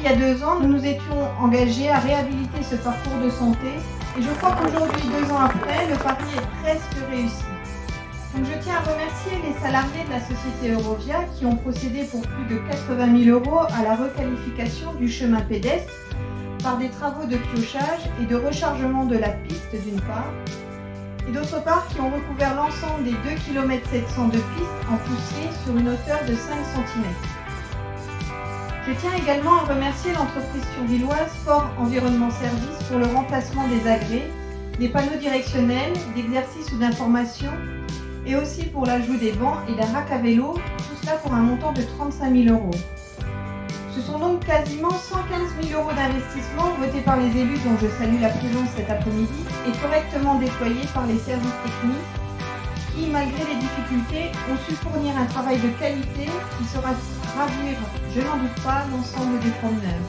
il y a 2 ans, nous nous étions engagés à réhabiliter ce parcours de santé et je crois qu'aujourd'hui, 2 ans après, le pari est presque réussi. Donc je tiens à remercier les salariés de la société Eurovia qui ont procédé pour plus de 80 000 € à la requalification du chemin pédestre par des travaux de piochage et de rechargement de la piste d'une part, et d'autre part qui ont recouvert l'ensemble des 2 km 700 de piste en poussier sur une hauteur de 5 cm. Je tiens également à remercier l'entreprise thionvilloise Fort Environnement Service pour le remplacement des agrès, des panneaux directionnels, d'exercice ou d'information, et aussi pour l'ajout des bancs et d'un rack à vélo, tout cela pour un montant de 35 000 €. Ce sont donc quasiment 115 000 € d'investissement votés par les élus dont je salue la présence cet après-midi et correctement déployés par les services techniques qui, malgré les difficultés, ont su fournir un travail de qualité qui saura ravir, je n'en doute pas, l'ensemble des promeneurs.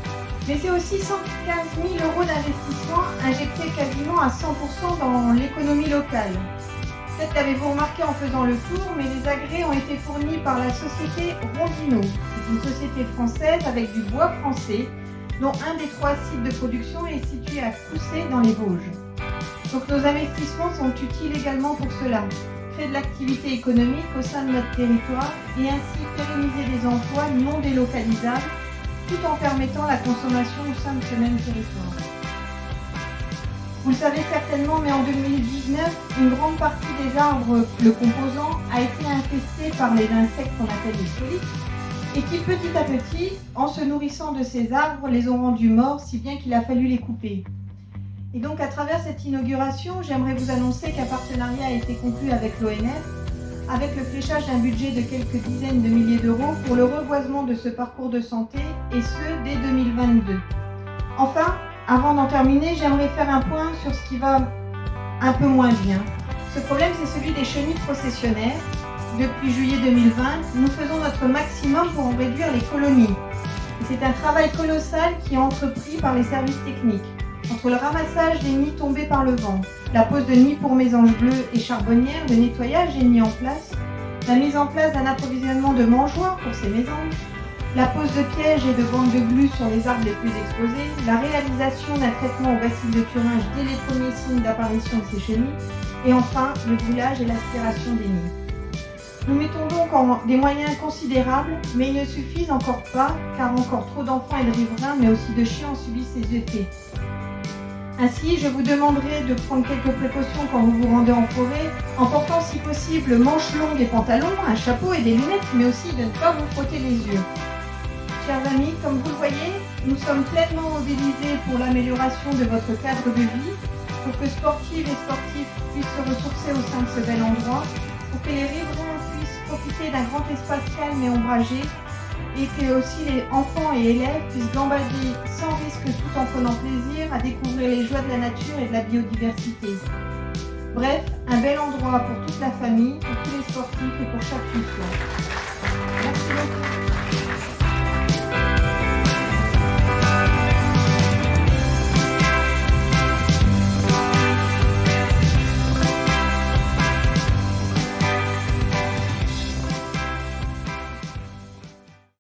Mais c'est aussi 115 000 € d'investissement injectés quasiment à 100% dans l'économie locale. Peut-être l'avez-vous remarqué en faisant le tour, mais les agrès ont été fournis par la société Rondino. C'est une société française avec du bois français, dont un des 3 sites de production est situé à Coussé dans les Vosges. Donc nos investissements sont utiles également pour cela. Créer de l'activité économique au sein de notre territoire et ainsi pérenniser des emplois non délocalisables tout en permettant la consommation au sein de ce même territoire. Vous le savez certainement, mais en 2019, une grande partie des arbres le composant a été infestée par les insectes qu'on appelle les scolytes et qui petit à petit, en se nourrissant de ces arbres, les ont rendus morts si bien qu'il a fallu les couper. Et donc à travers cette inauguration, j'aimerais vous annoncer qu'un partenariat a été conclu avec l'ONF avec le fléchage d'un budget de quelques dizaines de milliers d'euros pour le reboisement de ce parcours de santé et ce dès 2022. Enfin, avant d'en terminer, j'aimerais faire un point sur ce qui va un peu moins bien. Ce problème, c'est celui des chenilles processionnaires. Depuis juillet 2020, nous faisons notre maximum pour en réduire les colonies. Et c'est un travail colossal qui est entrepris par les services techniques. Entre le ramassage des nids tombés par le vent, la pose de nids pour mésanges bleus et charbonnières, le nettoyage des nids en place, la mise en place d'un approvisionnement de mangeoires pour ces mésanges, la pose de pièges et de bandes de glu sur les arbres les plus exposés, la réalisation d'un traitement au bacille de thuringe dès les premiers signes d'apparition de ces chenilles, et enfin le brûlage et l'aspiration des nids. Nous mettons donc des moyens considérables, mais ils ne suffisent encore pas, car encore trop d'enfants et de riverains, mais aussi de chiens subissent ces effets. Ainsi, je vous demanderai de prendre quelques précautions quand vous vous rendez en forêt, en portant si possible manches longues et pantalons, un chapeau et des lunettes, mais aussi de ne pas vous frotter les yeux. Chers amis, comme vous le voyez, nous sommes pleinement mobilisés pour l'amélioration de votre cadre de vie, pour que sportives et sportifs puissent se ressourcer au sein de ce bel endroit, pour que les riverains puissent profiter d'un grand espace calme et ombragé, et que aussi les enfants et élèves puissent gambader sans risque tout en prenant plaisir à découvrir les joies de la nature et de la biodiversité. Bref, un bel endroit pour toute la famille, pour tous les sportifs et pour chaque culture.